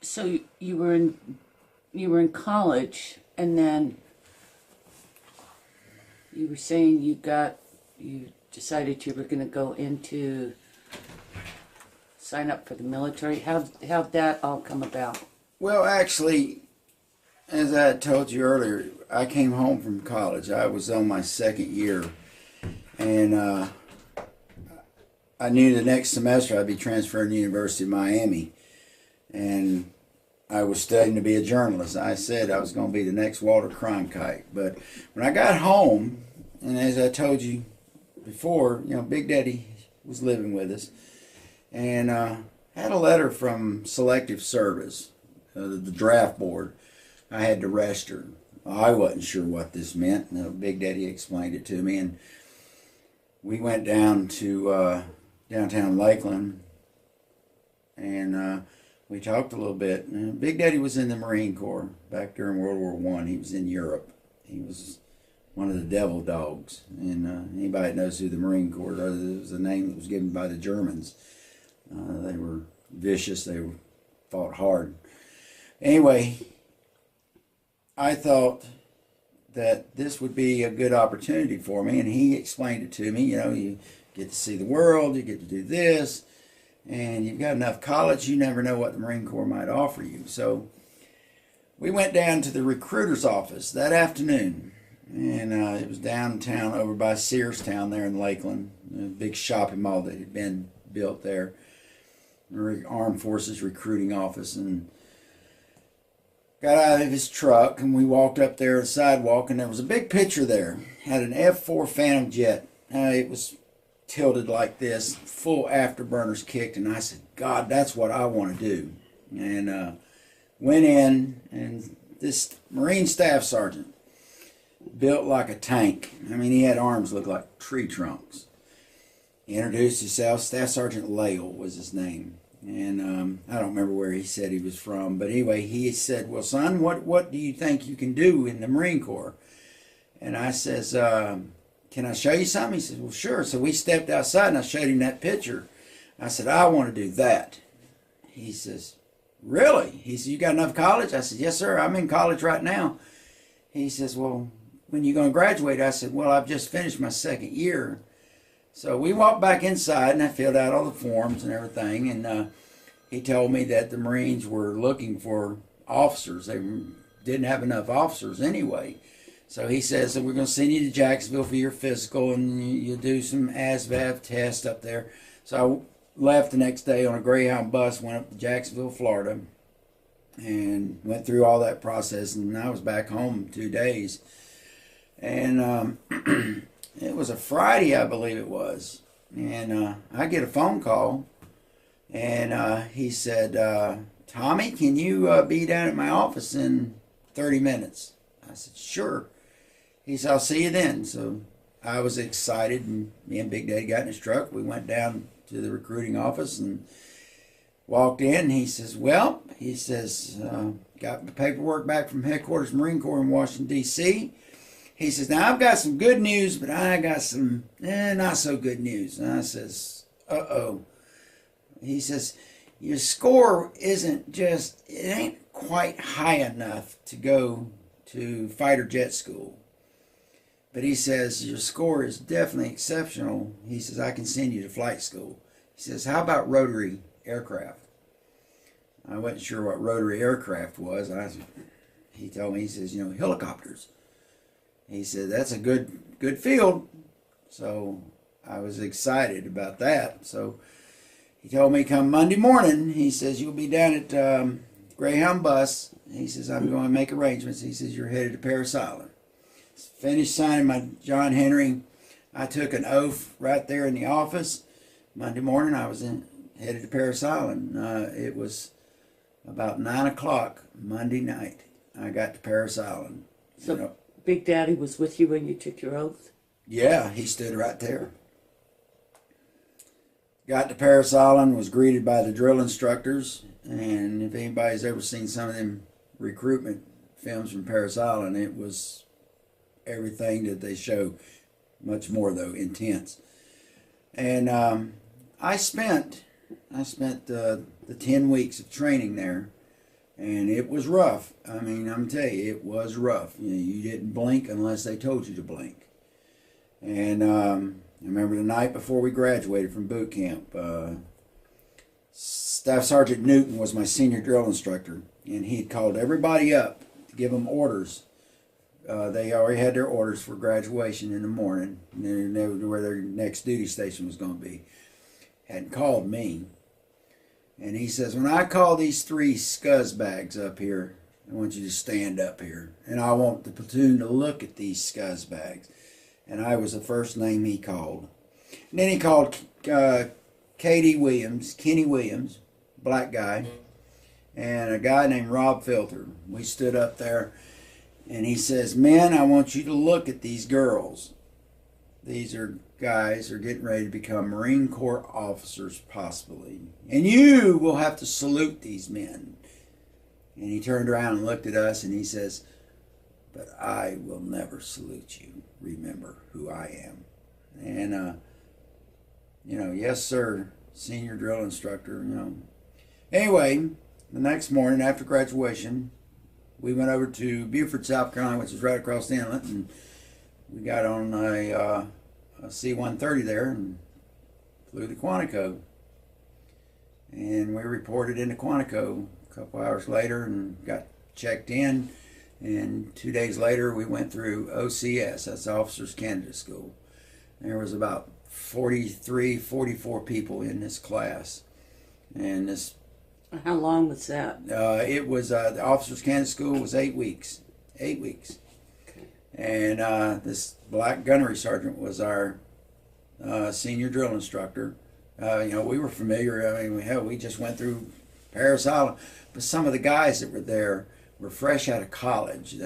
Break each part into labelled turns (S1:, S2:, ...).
S1: So you were in college, and then you were saying you decided you were going to go into sign up for the military. How'd that all come about?
S2: Well, actually, as I told you earlier, I came home from college. I was on my second year, and I knew the next semester I'd be transferring to the University of Miami, and I was studying to be a journalist. I said I was going to be the next Walter Cronkite. But when I got home, and as I told you before, Big Daddy was living with us, and had a letter from Selective Service, the draft board. I had to register. I wasn't sure what this meant. Big Daddy explained it to me, and we went down to downtown Lakeland, and we talked a little bit. Big Daddy was in the Marine Corps back during World War I. He was in Europe. He was one of the devil dogs. And anybody that knows who the Marine Corps is, it was a name that was given by the Germans. They were vicious. They fought hard. Anyway, I thought that this would be a good opportunity for me, and he explained it to me. You get to see the world, you get to do this, and you've got enough college, you never know what the Marine Corps might offer you. So we went down to the recruiter's office that afternoon, and it was downtown over by Searstown there in Lakeland, a big shopping mall that had been built there, Armed Forces recruiting office. And got out of his truck, and we walked up there the sidewalk, and there was a big picture there. Had an F-4 Phantom jet. It was tilted like this, full afterburners kicked, and I said, God, that's what I want to do. And went in, and this Marine Staff Sergeant, built like a tank. I mean, he had arms that looked like tree trunks. He introduced himself. Staff Sergeant Lale was his name. And I don't remember where he said he was from. But anyway, he said, well, son, what do you think you can do in the Marine Corps? And I says, can I show you something? He says, well, sure. So we stepped outside, and I showed him that picture. I said, I want to do that. He says, really? He said, you got enough college? I said, yes, sir. I'm in college right now. He says, well, when are you going to graduate? I said, well, I've just finished my second year. So we walked back inside, and I filled out all the forms and everything, and he told me that the Marines were looking for officers. They didn't have enough officers anyway. So he says, so we're going to send you to Jacksonville for your physical, and you'll do some ASVAB tests up there. So I left the next day on a Greyhound bus, went up to Jacksonville, Florida, and went through all that process, and I was back home 2 days. And it was a Friday, I believe it was, and I get a phone call, and he said, Tommy, can you be down at my office in 30 minutes? I said, sure. He said, I'll see you then. So I was excited, and me and Big Daddy got in his truck. We went down to the recruiting office and walked in, and he says, got the paperwork back from headquarters Marine Corps in Washington, D.C., He says, now I've got some good news, but I got some not so good news. And I says, uh-oh. He says, your score it ain't quite high enough to go to fighter jet school. But he says, your score is definitely exceptional. He says, I can send you to flight school. He says, how about rotary aircraft? I wasn't sure what rotary aircraft was. He told me, he says, helicopters. He said, that's a good field. So I was excited about that. So he told me come Monday morning, he says, you'll be down at Greyhound bus. He says, I'm going to make arrangements. He says, you're headed to Parris Island. Finished signing my John Henry. I took an oath right there in the office. Monday morning, I was headed to Parris Island. It was about 9 o'clock Monday night. I got to Parris Island.
S1: So Big Daddy was with you when you took your oath?
S2: Yeah, he stood right there. Got to Parris Island, was greeted by the drill instructors, and if anybody's ever seen some of them recruitment films from Parris Island, it was everything that they show, much more though, intense. And I spent the 10 weeks of training there And it was rough. I mean, I'm telling you, it was rough. You didn't blink unless they told you to blink. And I remember the night before we graduated from boot camp, Staff Sergeant Newton was my senior drill instructor, and he had called everybody up to give them orders. They already had their orders for graduation in the morning. They knew where their next duty station was going to be. Hadn't called me. And he says, when I call these 3 scuzzbags up here, I want you to stand up here. And I want the platoon to look at these scuzzbags. And I was the first name he called. And then he called Kenny Williams, black guy, and a guy named Rob Filter. We stood up there, and he says, men, I want you to look at these girls. These are guys are getting ready to become Marine Corps officers, possibly. And you will have to salute these men. And he turned around and looked at us, and he says, but I will never salute you. Remember who I am. And, yes, sir, senior drill instructor, Anyway, the next morning after graduation, we went over to Beaufort, South Carolina, which is right across the inlet, and we got on a C-130 there and flew to Quantico. And we reported into Quantico a couple hours later and got checked in. And 2 days later, we went through OCS, that's Officers Candidate School. There was about 44 people in this class. And this...
S1: How long was that?
S2: It was, the Officers Candidate School was 8 weeks. 8 weeks.
S1: Okay.
S2: And this black gunnery sergeant was our senior drill instructor. We were familiar. I mean, hell, we just went through Paris Island. But some of the guys that were there were fresh out of college.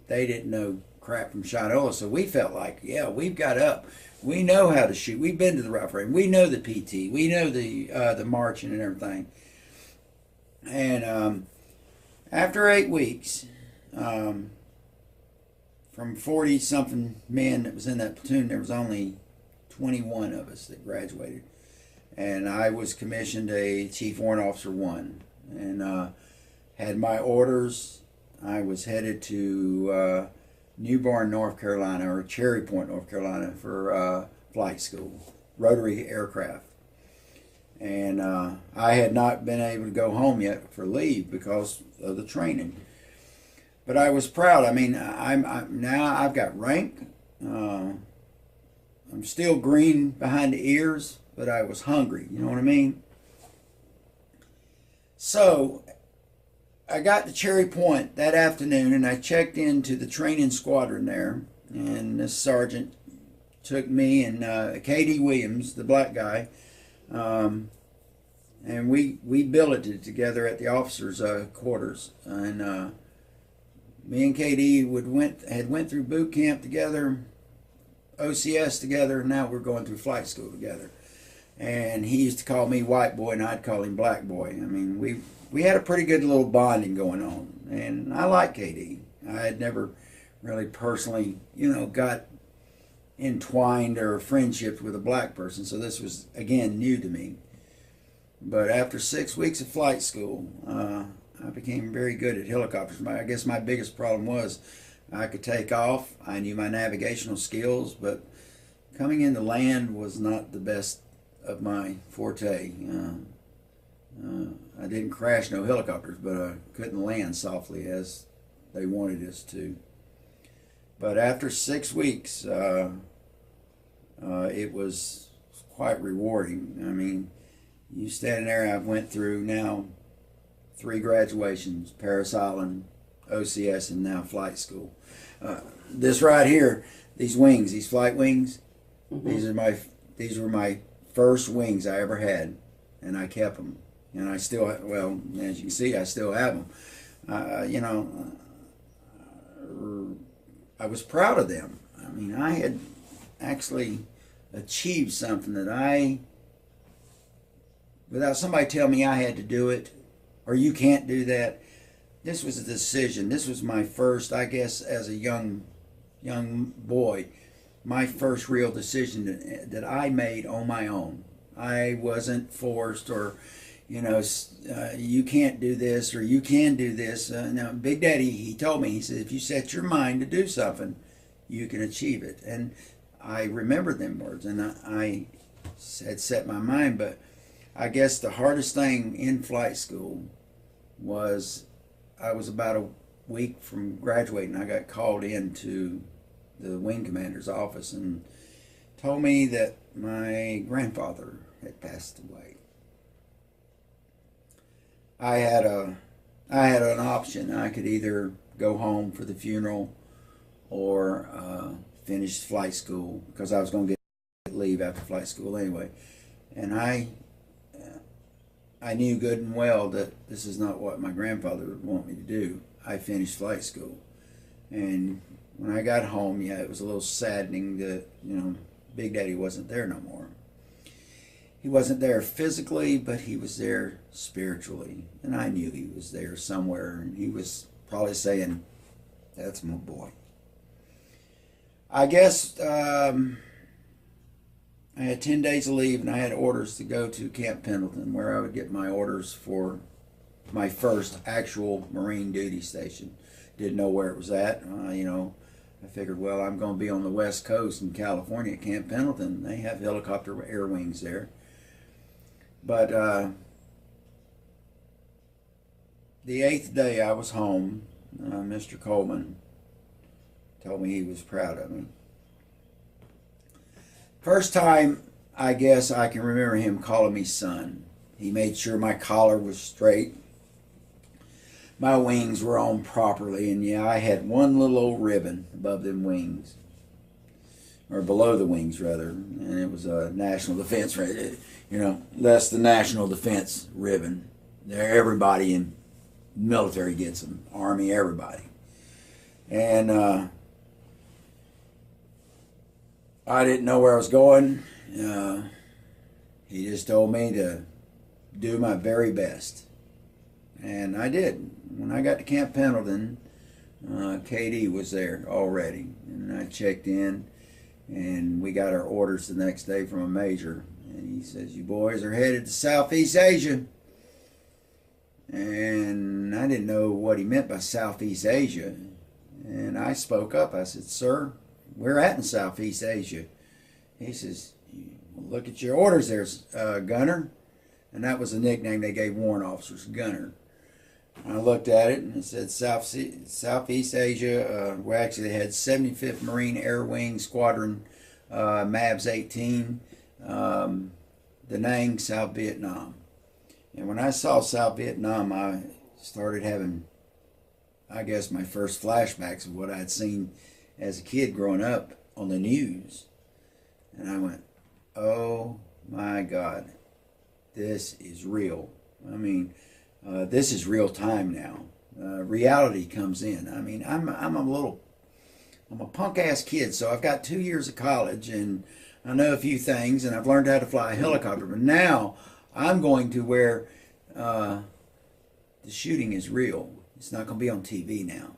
S2: They didn't know crap from Shinola, so we felt like, yeah, we've got up. We know how to shoot. We've been to the rough range. We know the PT. We know the marching and everything. And after 8 weeks, from 40-something men that was in that platoon, there was only 21 of us that graduated. And I was commissioned a Chief Warrant Officer 1. And had my orders. I was headed to New Bern, North Carolina, or Cherry Point, North Carolina, for flight school, rotary aircraft. And I had not been able to go home yet for leave because of the training. But I was proud. I mean, now I've got rank. I'm still green behind the ears, but I was hungry. You know what I mean? So I got to Cherry Point that afternoon, and I checked into the training squadron there. And this sergeant took me and K.D. Williams, the black guy, and we billeted together at the officers' quarters. And me and K.D. had went through boot camp together, OCS together, and now we're going through flight school together. And he used to call me white boy, and I'd call him black boy. I mean, we had a pretty good little bonding going on, and I like KD. I had never really personally, got entwined or friendships with a black person, so this was, again, new to me. But after 6 weeks of flight school, I became very good at helicopters. I guess my biggest problem was I could take off. I knew my navigational skills, but coming into land was not the best of my forte. I didn't crash no helicopters, but I couldn't land softly as they wanted us to. But after 6 weeks, it was quite rewarding. I mean, you standing there, I went through now 3 graduations, Paris Island, OCS, and now flight school. This right here, these wings, these flight wings, mm-hmm. these were my first wings I ever had, and I kept them. And I still, well, as you can see, I still have them. I was proud of them. I mean, I had actually achieved something that without somebody telling me I had to do it, or you can't do that. This was a decision. This was my first, I guess, as a young boy, my first real decision that I made on my own. I wasn't forced or, you know, you can't do this or you can do this. Now, Big Daddy, he told me, he said, if you set your mind to do something, you can achieve it. And I remember them words, and I had set my mind. But I guess the hardest thing in flight school was I was about a week from graduating. I got called into the wing commander's office and told me that my grandfather had passed away. I had an option. I could either go home for the funeral or finish flight school, because I was going to get leave after flight school anyway. And I knew good and well that this is not what my grandfather would want me to do. I finished flight school, and when I got home, yeah, it was a little saddening that, you know, Big Daddy wasn't there no more. He wasn't there physically, but he was there spiritually, and I knew he was there somewhere, and he was probably saying, "That's my boy." I guess I had 10 days of leave, and I had orders to go to Camp Pendleton, where I would get my orders for my first actual Marine duty station. Didn't know where it was at. You know, I figured, well, I'm going to be on the West Coast in California at Camp Pendleton. They have helicopter air wings there. But the 8th day I was home, Mr. Coleman told me he was proud of me. First time, I guess I can remember him calling me son. He made sure my collar was straight, my wings were on properly, and yeah, I had one little old ribbon above them wings, or below the wings rather, and it was a national defense, you know, that's the national defense ribbon. There, everybody in military gets them, Army, everybody. And I didn't know where I was going. He just told me to do my very best, and I did. When I got to Camp Pendleton, KD was there already, and I checked in, and we got our orders the next day from a major, and he says, "You boys are headed to Southeast Asia." And I didn't know what he meant by Southeast Asia, and I spoke up. I said, "Sir, we're at in Southeast Asia." He says, "Look at your orders there, Gunner." And that was the nickname they gave warrant officers, Gunner. I looked at it and it said Southeast Asia. We actually had 75th Marine Air Wing Squadron, MABS 18, Da Nang, South Vietnam. And when I saw South Vietnam, I started having, I guess, my first flashbacks of what I'd seen as a kid growing up on the news. And I went, oh my God, this is real. I mean, this is real time now. Reality comes in. I mean, I'm a punk ass kid, so I've got 2 years of college and I know a few things and I've learned how to fly a helicopter, but now I'm going to where the shooting is real. It's not going to be on TV now.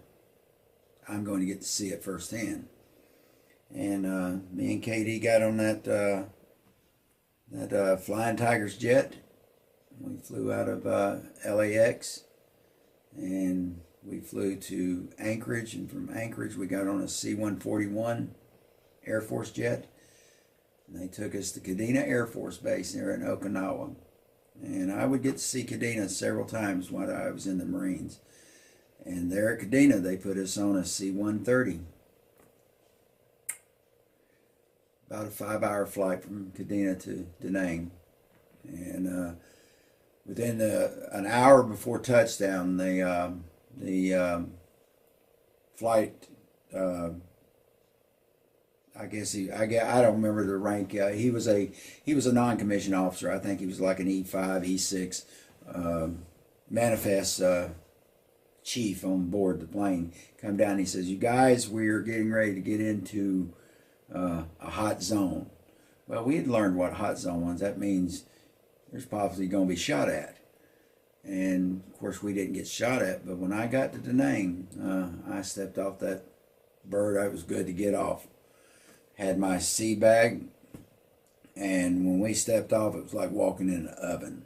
S2: I'm going to get to see it firsthand. And me and KD got on that Flying Tigers jet. We flew out of LAX, and we flew to Anchorage, and from Anchorage we got on a C-141 Air Force jet, and they took us to Kadena Air Force Base there in Okinawa. And I would get to see Kadena several times while I was in the Marines. And there at Kadena they put us on a C-130. About a 5-hour flight from Kadena to Da Nang. And within an hour before touchdown, the flight, I don't remember the rank. He was a non-commissioned officer. I think he was like an E5, E6 manifest chief on board the plane. Come down. And he says, "You guys, we're getting ready to get into a hot zone." Well, we had learned what hot zone was. That means there's possibly going to be shot at. And of course we didn't get shot at, but when I got to Da Nang, I stepped off that bird. I was good to get off. Had my sea bag, and when we stepped off, it was like walking in an oven.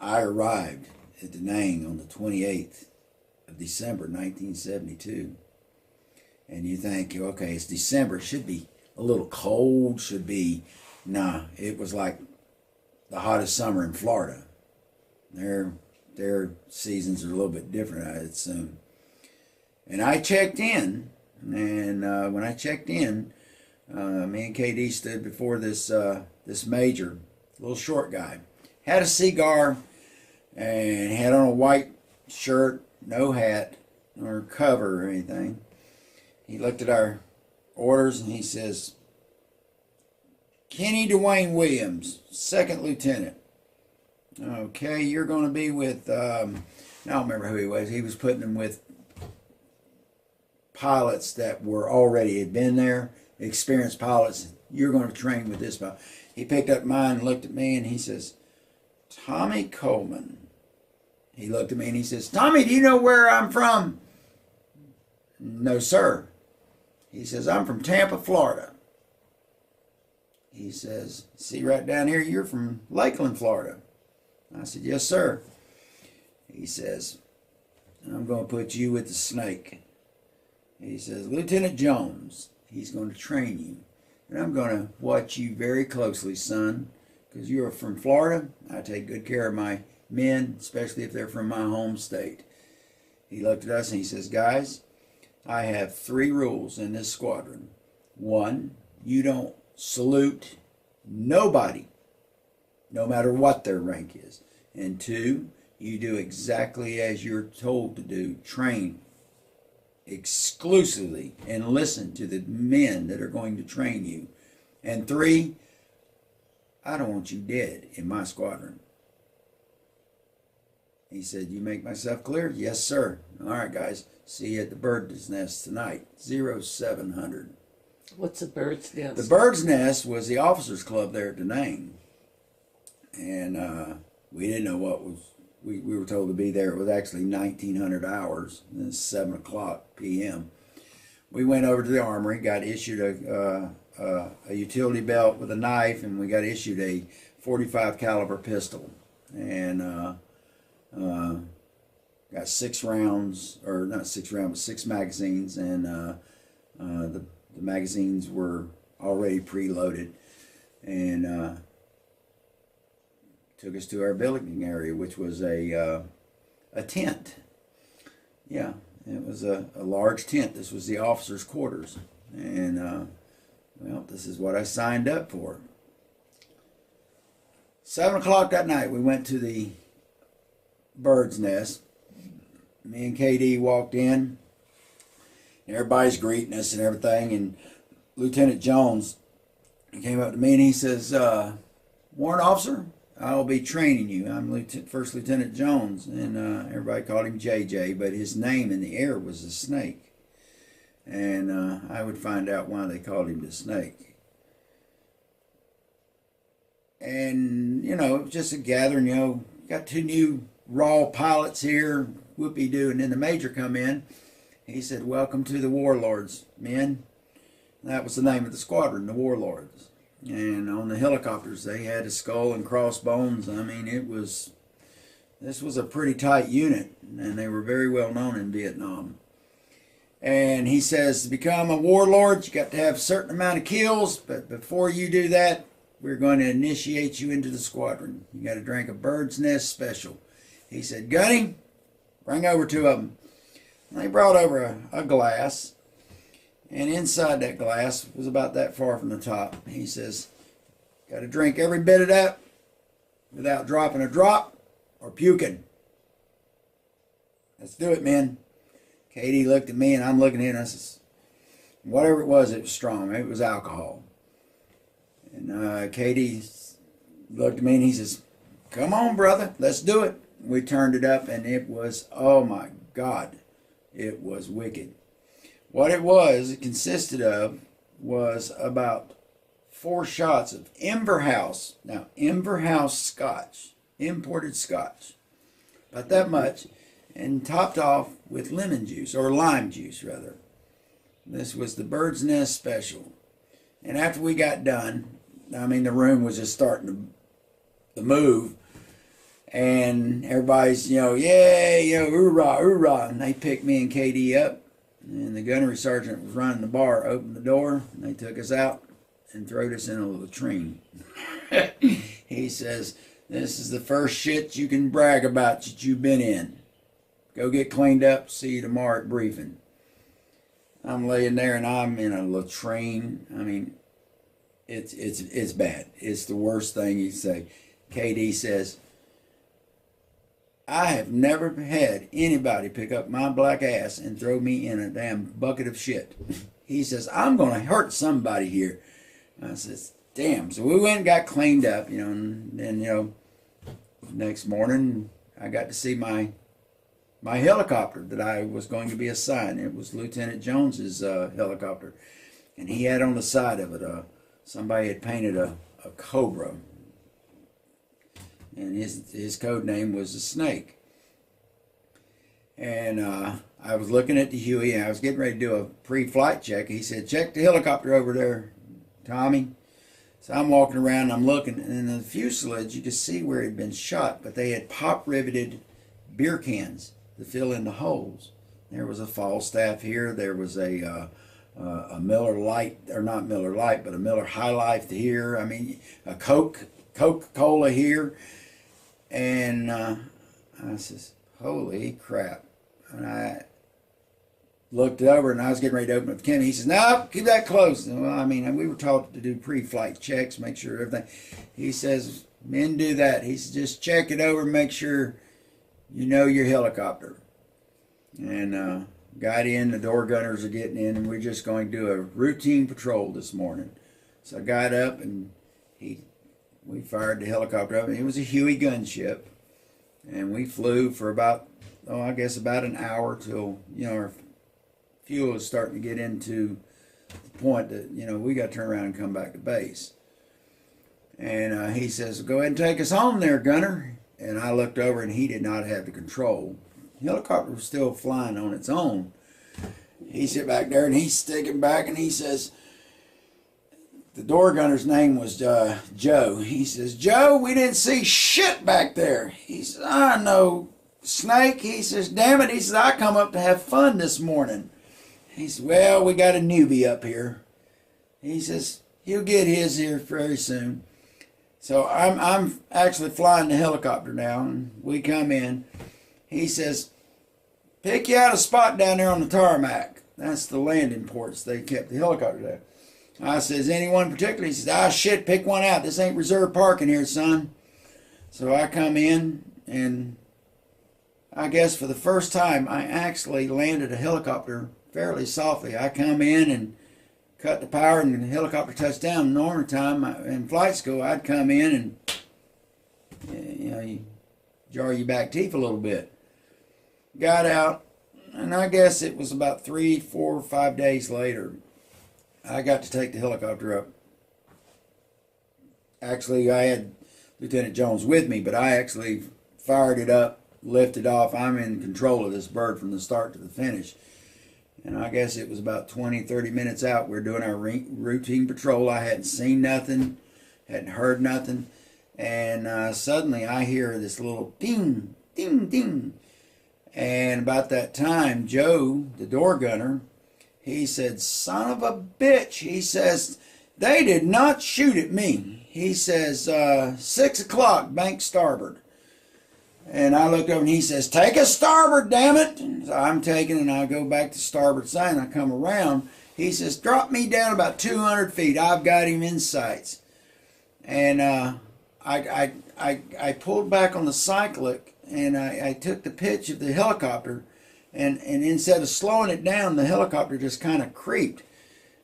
S2: I arrived at Da Nang on the 28th of December 1972. And you think, okay, it's December, it should be a little cold, should be, nah, it was like the hottest summer in Florida. Their seasons are a little bit different, I assume. And I checked in, and when I checked in, me and KD stood before this major, little short guy. Had a cigar and had on a white shirt, no hat or cover or anything. He looked at our orders and he says, Kenny Dwayne Williams, 2nd Lieutenant. Okay, you're going to be with, I don't remember who he was. He was putting them with pilots that were already had been there, experienced pilots. You're going to train with this pilot. He picked up mine and looked at me and he says, Tommy Coleman. He looked at me and he says, Tommy, do you know where I'm from? No, sir. He says, I'm from Tampa, Florida. He says, see right down here, you're from Lakeland, Florida. I said, yes, sir. He says, I'm going to put you with the snake. He says, Lieutenant Jones, he's going to train you. And I'm going to watch you very closely, son, because you're from Florida. I take good care of my men, especially if they're from my home state. He looked at us and he says, guys, I have 3 rules in this squadron. 1, you don't salute nobody, no matter what their rank is. And 2, you do exactly as you're told to do. Train exclusively and listen to the men that are going to train you. And 3, I don't want you dead in my squadron. He said, you make myself clear? Yes, sir. All right, guys. See you at the Bird's Nest tonight, 0700.
S1: What's a bird's nest?
S2: The Bird's Nest was the officers' club there at Da Nang. And we didn't know what was, we were told to be there. It was actually 1900 hours. And it's 7 o'clock p.m. We went over to the armory, got issued a utility belt with a knife, and we got issued a .45 caliber pistol. And got 6 rounds, or not 6 rounds, but 6 magazines, and the magazines were already preloaded, and took us to our billeting area, which was a tent. Yeah, it was a large tent. This was the officers' quarters, and well, this is what I signed up for. 7 o'clock that night, we went to the Bird's Nest. Me and KD walked in. And everybody's greeting us and everything. And Lieutenant Jones came up to me and he says, Warrant Officer, I'll be training you. I'm First Lieutenant Jones. And everybody called him JJ, but his name in the air was the Snake. And I would find out why they called him the Snake. And, you know, it was just a gathering, you know, got 2 new raw pilots here, whoopee-doo, and then the major come in. He said, welcome to the Warlords, men. That was the name of the squadron, the Warlords. And on the helicopters, they had a skull and crossbones. I mean, this was a pretty tight unit, and they were very well known in Vietnam. And he says, to become a warlord, you got to have a certain amount of kills, but before you do that, we're going to initiate you into the squadron. You got to drink a Bird's Nest special. He said, Gunny, bring over 2 of them. And they brought over a glass, and inside that glass was about that far from the top. He says, got to drink every bit of that without dropping a drop or puking. Let's do it, men. Katie looked at me, and I'm looking at him, and I says, whatever it was strong. It was alcohol. And Katie looked at me, and he says, come on, brother, let's do it. We turned it up, and it was, oh my God, it was wicked. What it consisted of was about 4 shots of Inverhouse. Now, Inverhouse Scotch, imported Scotch, about that much, and topped off with lemon juice, or lime juice, rather. This was the Bird's Nest special. And after we got done, I mean, the room was just starting to move. And everybody's, yeah, hoorah, hoorah. And they picked me and KD up. And the gunnery sergeant was running the bar, opened the door, and they took us out and throwed us in a latrine. He says, this is the first shit you can brag about that you've been in. Go get cleaned up. See you tomorrow at briefing. I'm laying there and I'm in a latrine. I mean, it's bad. It's the worst thing you say. KD says, I have never had anybody pick up my black ass and throw me in a damn bucket of shit. He says, I'm going to hurt somebody here. I says, damn. So we went and got cleaned up, and then, next morning I got to see my helicopter that I was going to be assigned. It was Lieutenant Jones's helicopter. And he had on the side of it, somebody had painted a cobra. And his code name was the Snake. And I was looking at the Huey, and I was getting ready to do a pre-flight check. He said, check the helicopter over there, Tommy. So I'm walking around, and I'm looking, and in the fuselage, you could see where it had been shot, but they had pop-riveted beer cans to fill in the holes. There was a Falstaff here. There was a Miller Lite, or not Miller Lite, but a Miller High Life here. I mean, a Coca-Cola here. And I says, holy crap. And I looked over, and I was getting ready to open up the can. He says, no, keep that closed. Well, I mean, we were taught to do pre-flight checks, make sure everything. He says, men do that. He says, just check it over, make sure you know your helicopter. And got in, the door gunners are getting in, and we're just going to do a routine patrol this morning. So I got up, and we fired the helicopter up, and it was a Huey gunship. And we flew for about an hour till, our fuel was starting to get into the point that, we got to turn around and come back to base. And he says, go ahead and take us home there, gunner. And I looked over, and he did not have the control. The helicopter was still flying on its own. He sit back there, and he's sticking back, and he says, the door gunner's name was Joe. He says, Joe, we didn't see shit back there. He says, I know, Snake. He says, damn it. He says, I come up to have fun this morning. He says, well, we got a newbie up here. He says, he'll get his here very soon. So I'm actually flying the helicopter now, and we come in. He says, pick you out a spot down there on the tarmac. That's the landing ports they kept the helicopter there. I says, anyone particular? He says, shit, pick one out. This ain't reserved parking here, son. So I come in, and I guess for the first time, I actually landed a helicopter fairly softly. I come in and cut the power, and the helicopter touched down. Normal time in flight school, I'd come in and, you jar your back teeth a little bit. Got out, and I guess it was about 3, 4, 5 days later, I got to take the helicopter up. Actually, I had Lieutenant Jones with me, but I actually fired it up, lifted off. I'm in control of this bird from the start to the finish. And I guess it was about 20, 30 minutes out. We're doing our routine patrol. I hadn't seen nothing, hadn't heard nothing. And suddenly I hear this little ding, ding, ding. And about that time, Joe, the door gunner, he said, son of a bitch. He says, they did not shoot at me. He says, 6 o'clock, bank starboard. And I looked over, and he says, take a starboard, damn it. So I'm taking, and I go back to starboard side, and I come around. He says, drop me down about 200 feet. I've got him in sights. And I pulled back on the cyclic, and I took the pitch of the helicopter, and instead of slowing it down, the helicopter just kind of creeped.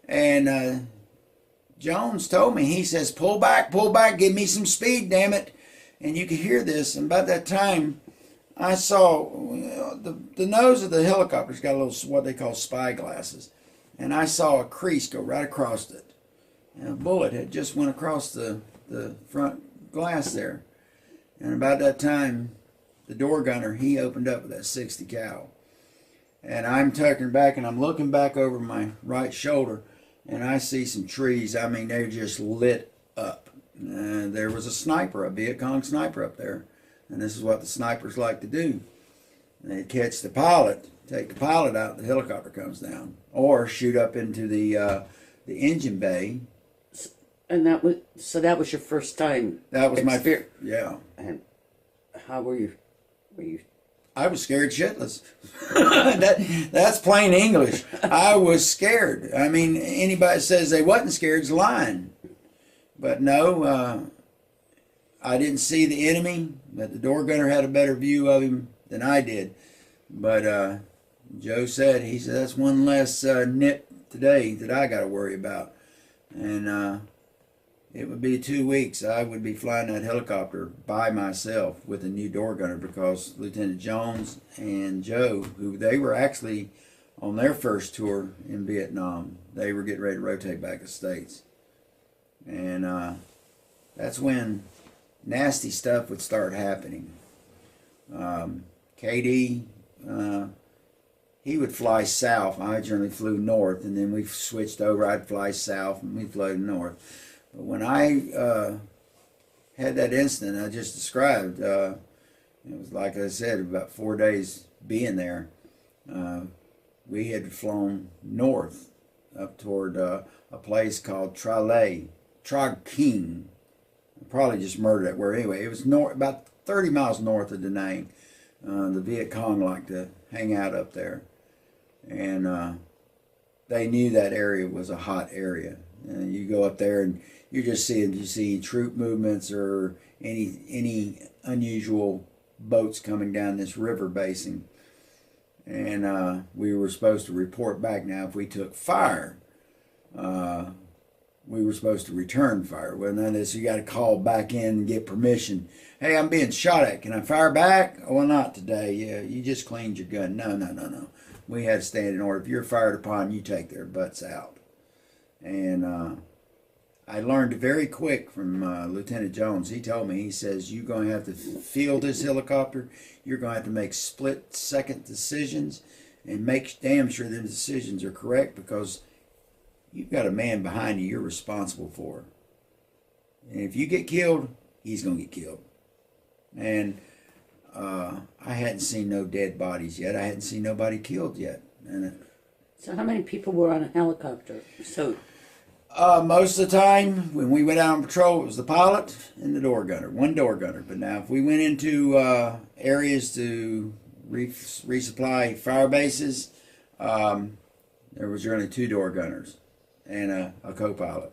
S2: And Jones told me, he says, pull back, give me some speed, damn it. And you could hear this, and about that time, I saw the nose of the helicopter's got a little, what they call spy glasses, and I saw a crease go right across it. And a bullet had just went across the front glass there. And about that time, the door gunner, he opened up with that 60 cal. And I'm tucking back, and I'm looking back over my right shoulder, and I see some trees. I mean, they're just lit up. There was a sniper, a Viet Cong sniper up there. and this is what the snipers like to do. They catch the pilot, take the pilot out, the helicopter comes down, or shoot up into the engine bay.
S1: And that was your first time.
S2: That was yeah.
S1: And how were you?
S2: I was scared shitless. That's plain English. I was scared. I mean, anybody that says they wasn't scared is lying. But no, I didn't see the enemy, but the door gunner had a better view of him than I did. But Joe said, that's one less nip today that I got to worry about. And it would be 2 weeks. I would be flying that helicopter by myself with a new door gunner, because Lieutenant Jones and Joe, who they were actually on their first tour in Vietnam, they were getting ready to rotate back to the States. And that's when nasty stuff would start happening. KD, he would fly south. I generally flew north, and then we switched over. I'd fly south, and we flew north. But when I had that incident I just described, it was like I said, about 4 days being there. We had flown north up toward a place called Trog King. Probably just murdered that word. Anyway, it was about 30 miles north of Da Nang. The Viet Cong liked to hang out up there. And they knew that area was a hot area. And you go up there and you're just seeing, you see troop movements or any unusual boats coming down this river basin. And we were supposed to report back. Now, if we took fire, we were supposed to return fire. Well, none of this, you got to call back in and get permission. Hey, I'm being shot at. Can I fire back? Oh, well, not today. Yeah, you just cleaned your gun. No. We had a standing order. If you're fired upon, you take their butts out. And I learned very quick from Lieutenant Jones. He told me, he says, you're going to have to field this helicopter. You're going to have to make split-second decisions and make damn sure the decisions are correct, because you've got a man behind you you're responsible for. And if you get killed, he's going to get killed. And I hadn't seen no dead bodies yet. I hadn't seen nobody killed yet. And
S1: so how many people were on a helicopter? So
S2: most of the time, when we went out on patrol, it was the pilot and the door gunner, one door gunner. But now, if we went into areas to resupply fire bases, there was generally two door gunners and a co-pilot.